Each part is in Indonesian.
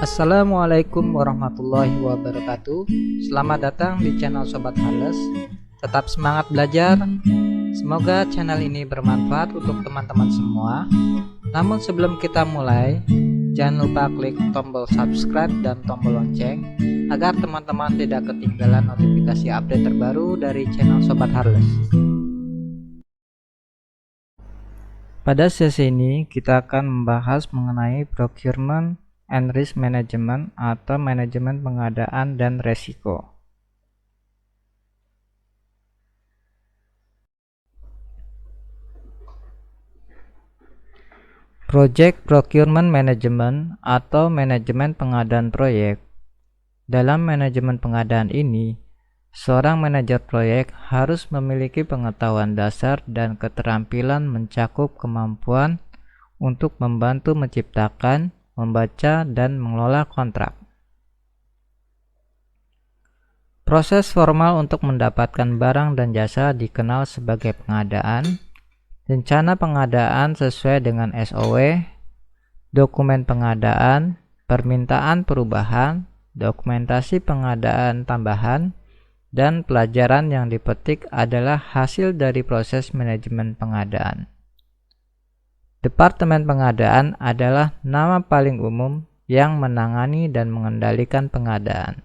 Assalamualaikum warahmatullahi wabarakatuh. Selamat datang di channel Sobat Hales. Tetap semangat belajar. Semoga channel ini bermanfaat untuk teman-teman semua. Namun sebelum kita mulai, jangan lupa klik tombol subscribe dan tombol lonceng agar teman-teman tidak ketinggalan notifikasi update terbaru dari channel Sobat Hales. Pada sesi ini kita akan membahas mengenai procurement and risk management atau manajemen pengadaan dan resiko. Project procurement management atau manajemen pengadaan proyek. Dalam manajemen pengadaan ini, seorang manajer proyek harus memiliki pengetahuan dasar dan keterampilan mencakup kemampuan untuk membantu menciptakan, membaca, dan mengelola kontrak. Proses formal untuk mendapatkan barang dan jasa dikenal sebagai pengadaan. Rencana pengadaan sesuai dengan SOW, dokumen pengadaan, permintaan perubahan, dokumentasi pengadaan tambahan, dan pelajaran yang dipetik adalah hasil dari proses manajemen pengadaan. Departemen pengadaan adalah nama paling umum yang menangani dan mengendalikan pengadaan.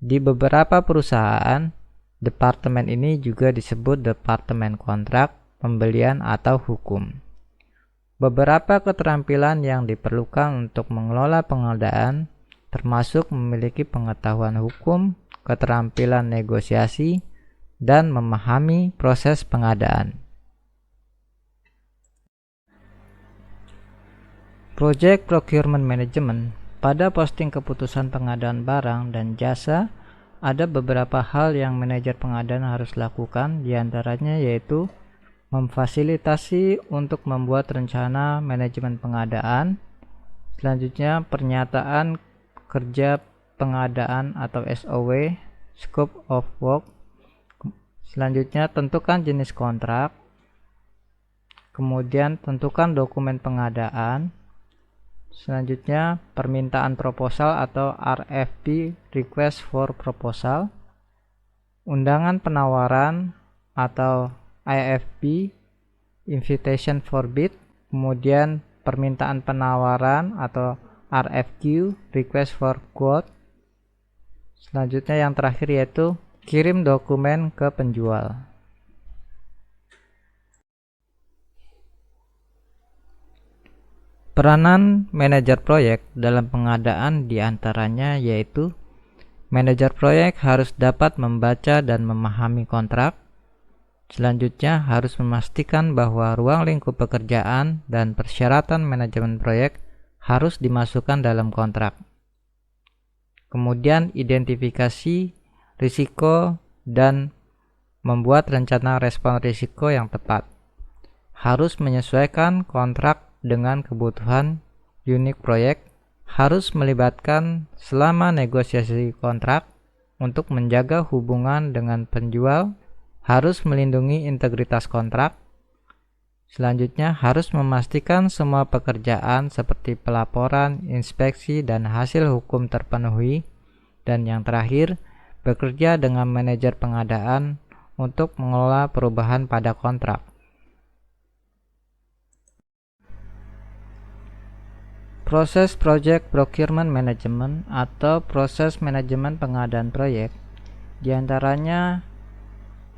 Di beberapa perusahaan, departemen ini juga disebut departemen kontrak, pembelian, atau hukum. Beberapa keterampilan yang diperlukan untuk mengelola pengadaan termasuk memiliki pengetahuan hukum, keterampilan negosiasi, dan memahami proses pengadaan. Project Procurement Management. Pada posting keputusan pengadaan barang dan jasa, ada beberapa hal yang manajer pengadaan harus lakukan, diantaranya yaitu memfasilitasi untuk membuat rencana manajemen pengadaan, selanjutnya pernyataan kerja pengadaan atau SOW, Scope of Work, selanjutnya tentukan jenis kontrak, kemudian tentukan dokumen pengadaan, selanjutnya permintaan proposal atau RFP, Request for Proposal, undangan penawaran atau IFP, Invitation for Bid, kemudian permintaan penawaran atau RFQ, Request for Quote, selanjutnya yang terakhir yaitu kirim dokumen ke penjual. Peranan manajer proyek dalam pengadaan diantaranya yaitu manajer proyek harus dapat membaca dan memahami kontrak. Selanjutnya harus memastikan bahwa ruang lingkup pekerjaan dan persyaratan manajemen proyek harus dimasukkan dalam kontrak. Kemudian identifikasi risiko dan membuat rencana respon risiko yang tepat. Harus menyesuaikan kontrak dengan kebutuhan unit proyek, harus melibatkan selama negosiasi kontrak untuk menjaga hubungan dengan penjual, harus melindungi integritas kontrak. Selanjutnya harus memastikan semua pekerjaan seperti pelaporan, inspeksi, dan hasil hukum terpenuhi. Dan yang terakhir, bekerja dengan manajer pengadaan untuk mengelola perubahan pada kontrak. Proses Project Procurement Management atau proses manajemen pengadaan proyek, diantaranya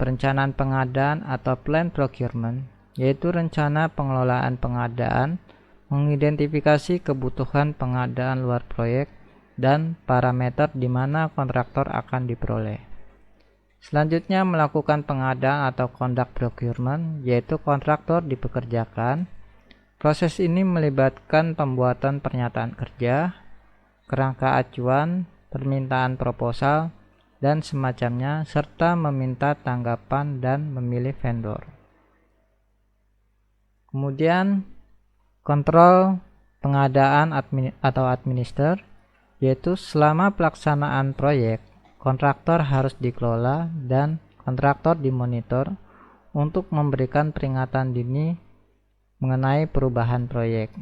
perencanaan pengadaan atau plan procurement, yaitu rencana pengelolaan pengadaan, mengidentifikasi kebutuhan pengadaan luar proyek, dan parameter di mana kontraktor akan diperoleh. Selanjutnya melakukan pengadaan atau conduct procurement, yaitu kontraktor dipekerjakan. Proses ini melibatkan pembuatan pernyataan kerja, kerangka acuan, permintaan proposal, dan semacamnya, serta meminta tanggapan dan memilih vendor. Kemudian kontrol pengadaan atau administer, yaitu selama pelaksanaan proyek, kontraktor harus dikelola dan kontraktor dimonitor untuk memberikan peringatan dini mengenai perubahan proyek.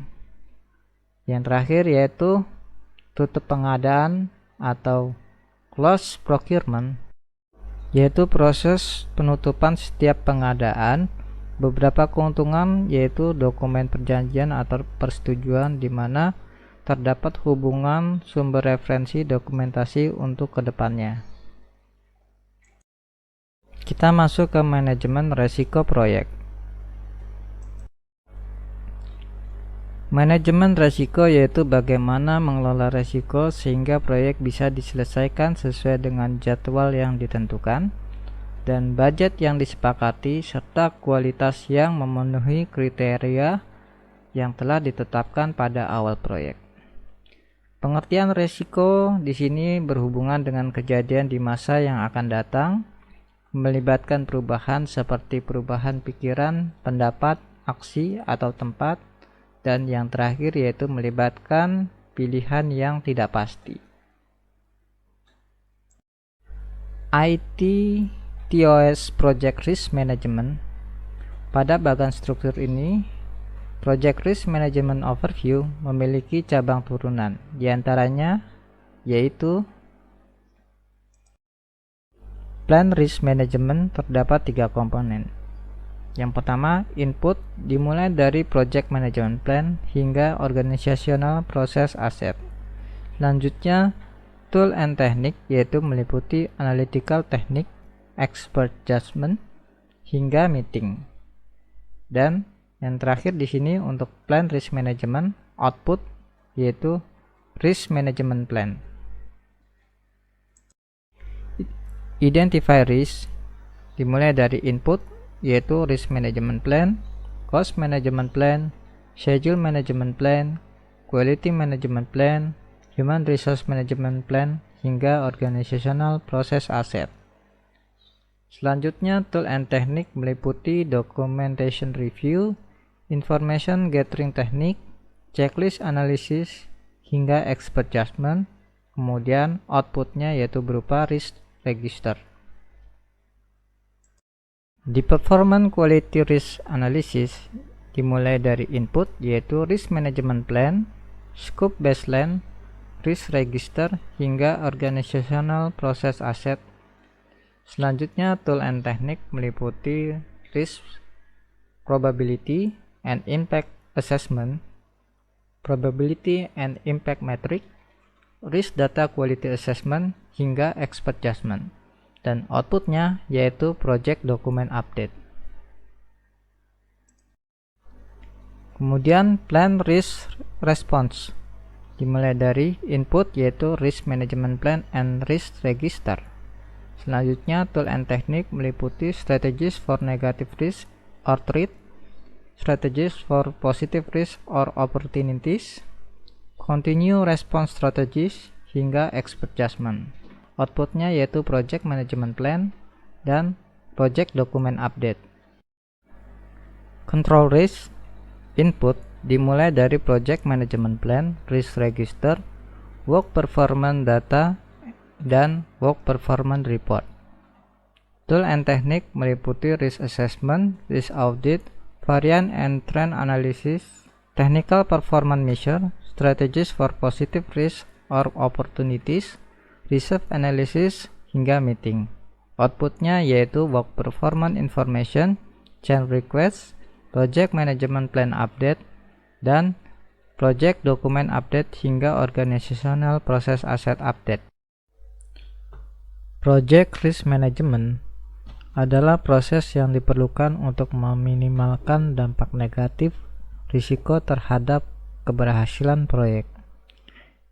Yang terakhir yaitu tutup pengadaan atau close procurement, yaitu proses penutupan setiap pengadaan. Beberapa keuntungan yaitu dokumen perjanjian atau persetujuan di mana terdapat hubungan sumber referensi dokumentasi untuk kedepannya. Kita masuk ke manajemen resiko proyek. Manajemen resiko yaitu bagaimana mengelola resiko sehingga proyek bisa diselesaikan sesuai dengan jadwal yang ditentukan dan budget yang disepakati serta kualitas yang memenuhi kriteria yang telah ditetapkan pada awal proyek. Pengertian resiko di sini berhubungan dengan kejadian di masa yang akan datang, melibatkan perubahan seperti perubahan pikiran, pendapat, aksi, atau tempat, dan yang terakhir yaitu melibatkan pilihan yang tidak pasti. ITTOS Project Risk Management. Pada bagian struktur ini, Project Risk Management Overview memiliki cabang turunan, diantaranya yaitu Plan Risk Management terdapat 3 komponen. Yang pertama, input dimulai dari project management plan hingga organizational proses aset. Selanjutnya, tool and technique yaitu meliputi analytical technique, expert judgment, hingga meeting. Dan yang terakhir di sini untuk plan risk management output yaitu risk management plan. Identify risk dimulai dari input yaitu risk management plan, cost management plan, schedule management plan, quality management plan, human resource management plan, hingga organizational process asset. Selanjutnya, tool and technique meliputi documentation review, information gathering technique, checklist analysis, hingga expert judgment. Kemudian outputnya yaitu berupa risk register. Di performance quality risk analysis dimulai dari input yaitu risk management plan, scope baseline, risk register, hingga organizational process asset. Selanjutnya tool and technique meliputi risk probability and impact assessment, probability and impact metric, risk data quality assessment, hingga expert judgment. Dan outputnya yaitu project document update. Kemudian plan risk response dimulai dari input yaitu risk management plan and risk register. Selanjutnya tool and technique meliputi strategies for negative risk or threat, strategies for positive risk or opportunities, continue response strategies, hingga expert judgment. Outputnya yaitu project management plan dan project document update. Control risk input dimulai dari project management plan, risk register, work performance data, dan work performance report. Tool and technique meliputi risk assessment, risk audit, variant and trend analysis, technical performance measure, strategies for positive risk or opportunities, reserve analysis, hingga meeting. Outputnya yaitu work performance information, change request, project management plan update, dan project document update hingga organizational process asset update. Project risk management adalah proses yang diperlukan untuk meminimalkan dampak negatif risiko terhadap keberhasilan proyek.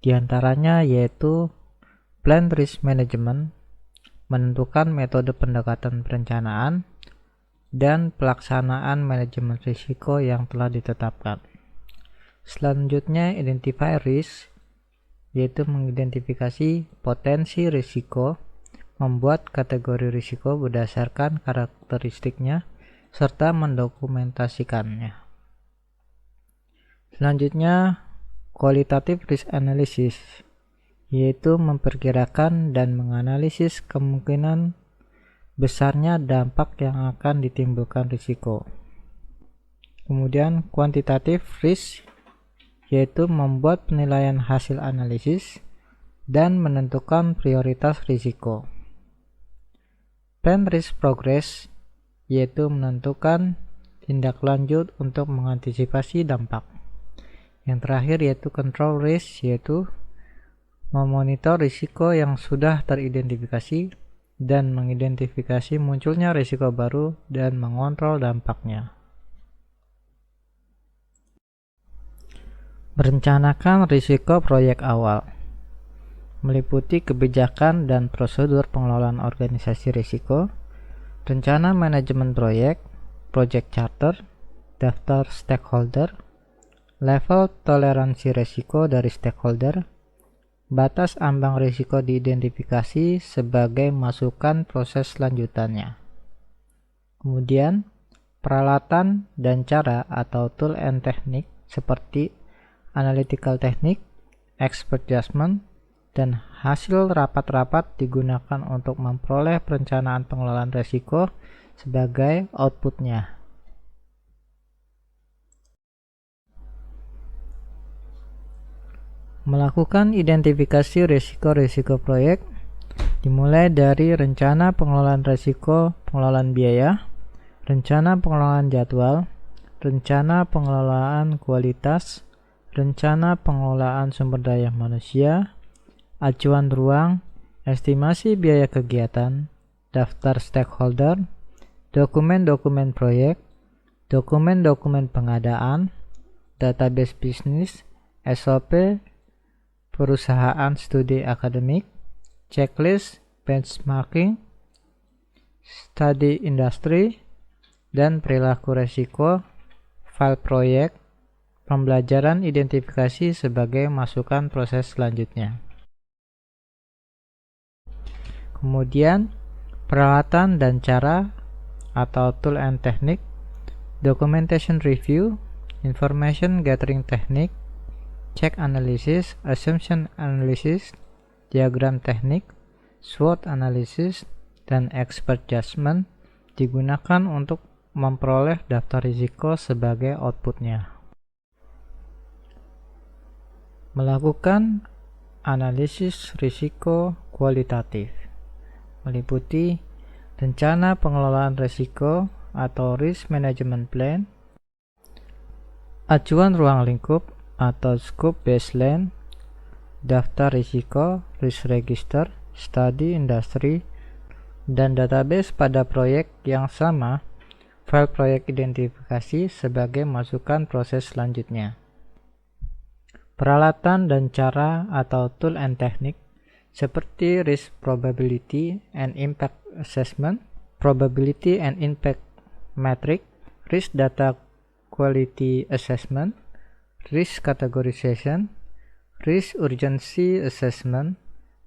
Di antaranya yaitu plan risk management, menentukan metode pendekatan perencanaan, dan pelaksanaan manajemen risiko yang telah ditetapkan. Selanjutnya, identify risk, yaitu mengidentifikasi potensi risiko, membuat kategori risiko berdasarkan karakteristiknya, serta mendokumentasikannya. Selanjutnya, qualitative risk analysis, yaitu memperkirakan dan menganalisis kemungkinan besarnya dampak yang akan ditimbulkan risiko. Kemudian quantitative risk, yaitu membuat penilaian hasil analisis dan menentukan prioritas risiko. Plan risk progress, yaitu menentukan tindak lanjut untuk mengantisipasi dampak. Yang terakhir yaitu control risk, yaitu memonitor risiko yang sudah teridentifikasi dan mengidentifikasi munculnya risiko baru dan mengontrol dampaknya. Merencanakan risiko proyek awal meliputi kebijakan dan prosedur pengelolaan organisasi risiko, rencana manajemen proyek, project charter, daftar stakeholder, level toleransi risiko dari stakeholder, batas ambang risiko diidentifikasi sebagai masukan proses lanjutannya. Kemudian, peralatan dan cara atau tool and teknik seperti analytical technique, expert judgment, dan hasil rapat-rapat digunakan untuk memperoleh perencanaan pengelolaan risiko sebagai outputnya. Melakukan identifikasi risiko-risiko proyek dimulai dari rencana pengelolaan risiko, pengelolaan biaya, rencana pengelolaan jadwal, rencana pengelolaan kualitas, rencana pengelolaan sumber daya manusia, acuan ruang, estimasi biaya kegiatan, daftar stakeholder, dokumen-dokumen proyek, dokumen-dokumen pengadaan, database bisnis, SOP, perusahaan studi akademik, checklist, benchmarking, studi industri, dan perilaku risiko, file proyek, pembelajaran identifikasi sebagai masukan proses selanjutnya. Kemudian, peralatan dan cara atau tool and technique, documentation review, information gathering technique, check analysis, assumption analysis, diagram teknik, SWOT analysis, dan expert judgment digunakan untuk memperoleh daftar risiko sebagai outputnya. Melakukan analisis risiko kualitatif meliputi rencana pengelolaan risiko atau risk management plan, acuan ruang lingkup atau scope baseline, daftar risiko, risk register, studi industri, dan database pada proyek yang sama, file proyek identifikasi sebagai masukan proses selanjutnya. Peralatan dan cara atau tool and technique seperti risk probability and impact assessment, probability and impact metric, risk data quality assessment, risk categorization, risk urgency assessment,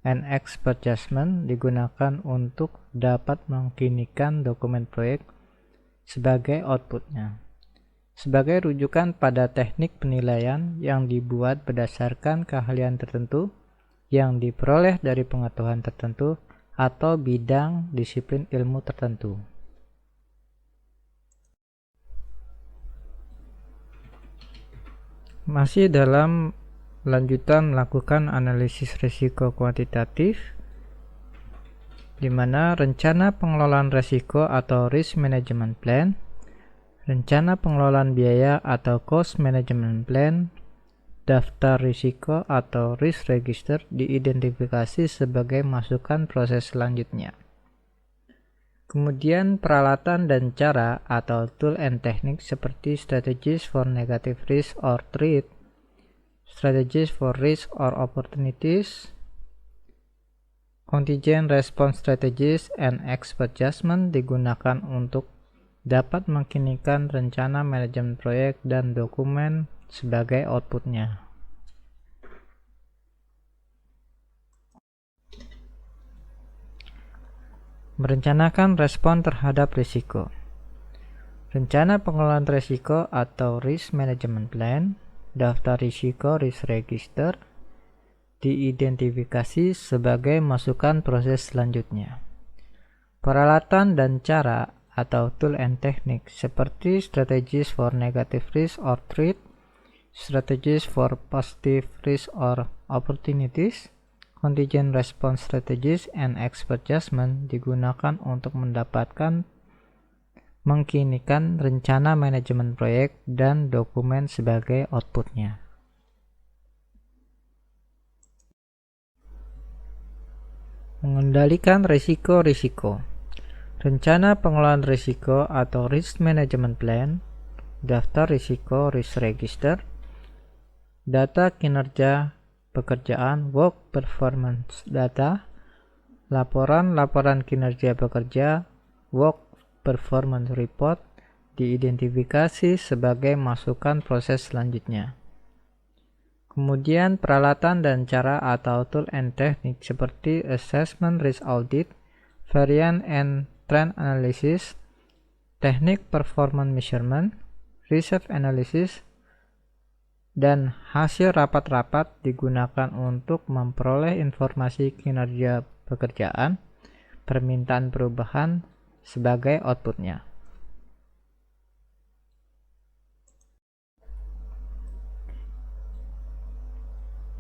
and expert judgment digunakan untuk dapat mengkinikan dokumen proyek sebagai outputnya. Sebagai rujukan pada teknik penilaian yang dibuat berdasarkan keahlian tertentu yang diperoleh dari pengetahuan tertentu atau bidang disiplin ilmu tertentu. Masih dalam lanjutan melakukan analisis risiko kuantitatif, di mana rencana pengelolaan risiko atau risk management plan, rencana pengelolaan biaya atau cost management plan, daftar risiko atau risk register diidentifikasi sebagai masukan proses selanjutnya. Kemudian peralatan dan cara atau tool and technique seperti strategies for negative risk or threat, strategies for risk or opportunities, contingent response strategies, and expert judgment digunakan untuk dapat mengkinikan rencana manajemen proyek dan dokumen sebagai outputnya. Merencanakan respon terhadap risiko. Rencana pengelolaan risiko atau risk management plan, daftar risiko risk register diidentifikasi sebagai masukan proses selanjutnya. Peralatan dan cara atau tool and technique seperti strategies for negative risk or threat, strategies for positive risk or opportunities, contingent response strategies, and expert judgment digunakan untuk mengkinikan rencana manajemen proyek dan dokumen sebagai outputnya. Mengendalikan risiko-risiko. Rencana pengelolaan risiko atau risk management plan, daftar risiko risk register, data kinerja pekerjaan work performance data, laporan kinerja pekerja work performance report diidentifikasi sebagai masukan proses selanjutnya. Kemudian peralatan dan cara atau tool and teknik seperti assessment risk audit, variance and trend analysis, teknik performance measurement, reserve analysis, dan hasil rapat-rapat digunakan untuk memperoleh informasi kinerja pekerjaan, permintaan perubahan sebagai outputnya.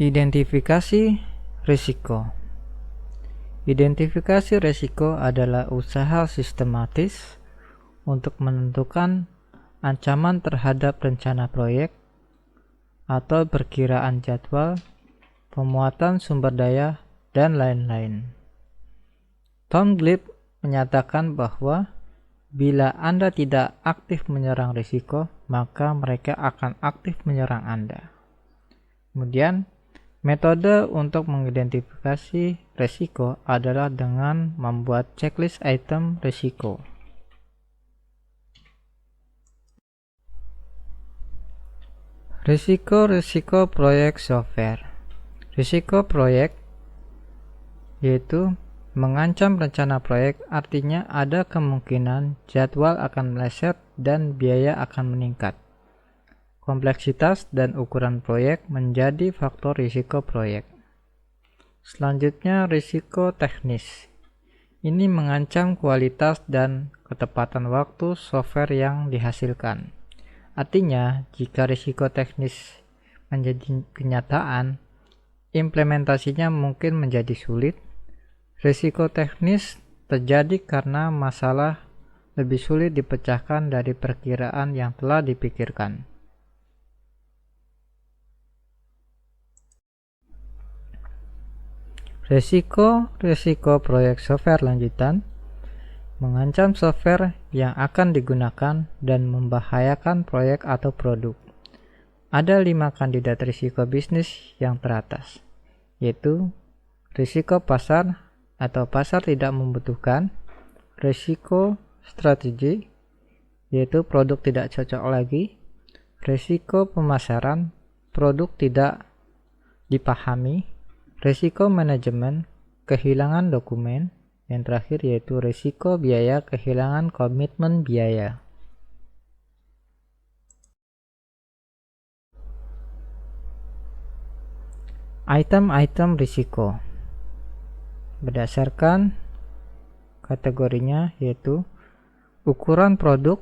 Identifikasi risiko. Identifikasi risiko adalah usaha sistematis untuk menentukan ancaman terhadap rencana proyek atau perkiraan jadwal, pemuatan sumber daya, dan lain-lain. Tom Glieb menyatakan bahwa bila Anda tidak aktif menyerang risiko, maka mereka akan aktif menyerang Anda. Kemudian, metode untuk mengidentifikasi risiko adalah dengan membuat checklist item risiko. Risiko proyek software. Risiko proyek yaitu mengancam rencana proyek, artinya ada kemungkinan jadwal akan meleset dan biaya akan meningkat. Kompleksitas dan ukuran proyek menjadi faktor risiko proyek. Selanjutnya, risiko teknis. Ini mengancam kualitas dan ketepatan waktu software yang dihasilkan. Artinya, jika risiko teknis menjadi kenyataan, implementasinya mungkin menjadi sulit. Risiko teknis terjadi karena masalah lebih sulit dipecahkan dari perkiraan yang telah dipikirkan. Risiko proyek software lanjutan mengancam software yang akan digunakan dan membahayakan proyek atau produk. Ada 5 kandidat risiko bisnis yang teratas, yaitu risiko pasar atau pasar tidak membutuhkan, risiko strategi, yaitu produk tidak cocok lagi, risiko pemasaran, produk tidak dipahami, risiko manajemen, kehilangan dokumen, yang terakhir yaitu risiko biaya, kehilangan komitmen biaya. Item-item risiko berdasarkan kategorinya yaitu ukuran produk,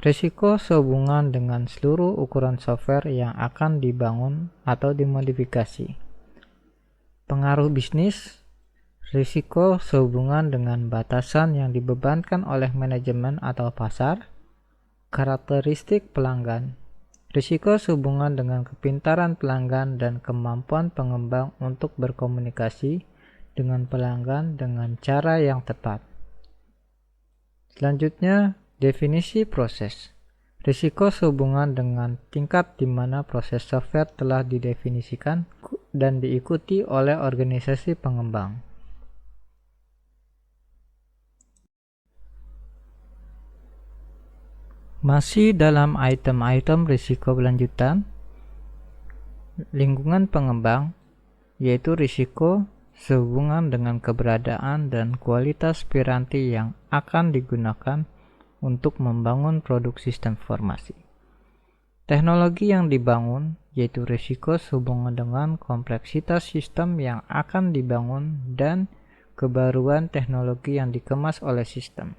risiko sehubungan dengan seluruh ukuran software yang akan dibangun atau dimodifikasi. Pengaruh bisnis, risiko sehubungan dengan batasan yang dibebankan oleh manajemen atau pasar. Karakteristik pelanggan, risiko sehubungan dengan kepintaran pelanggan dan kemampuan pengembang untuk berkomunikasi dengan pelanggan dengan cara yang tepat. Selanjutnya, definisi proses. Risiko sehubungan dengan tingkat di mana proses software telah didefinisikan dan diikuti oleh organisasi pengembang. Masih dalam item-item risiko lanjutan, lingkungan pengembang, yaitu risiko sehubungan dengan keberadaan dan kualitas piranti yang akan digunakan untuk membangun produk sistem informasi. Teknologi yang dibangun, yaitu risiko sehubungan dengan kompleksitas sistem yang akan dibangun dan kebaruan teknologi yang dikemas oleh sistem.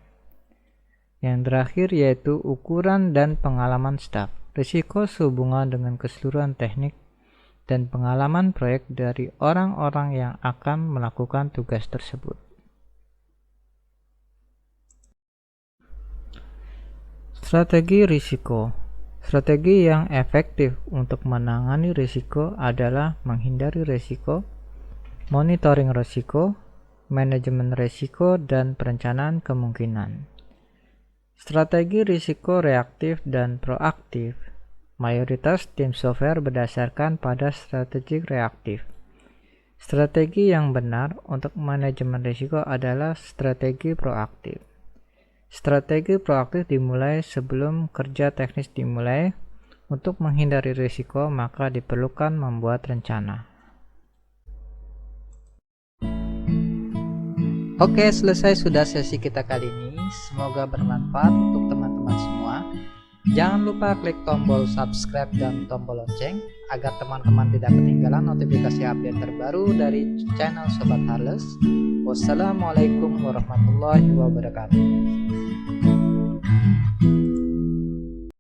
Yang terakhir yaitu ukuran dan pengalaman staf. risiko sehubungan dengan keseluruhan teknik dan pengalaman proyek dari orang-orang yang akan melakukan tugas tersebut. Strategi risiko. Strategi yang efektif untuk menangani risiko adalah menghindari risiko, monitoring risiko, manajemen risiko, dan perencanaan kemungkinan. Strategi risiko reaktif dan proaktif. Mayoritas tim software berdasarkan pada strategi reaktif. Strategi yang benar untuk manajemen risiko adalah strategi proaktif. Strategi proaktif dimulai sebelum kerja teknis dimulai. Untuk menghindari risiko, maka diperlukan membuat rencana. Oke, selesai sudah sesi kita kali ini. Semoga bermanfaat untuk teman-teman semua. Jangan lupa klik tombol subscribe dan tombol lonceng agar teman-teman tidak ketinggalan notifikasi update terbaru dari channel Sobat Harless. Wassalamualaikum warahmatullahi wabarakatuh.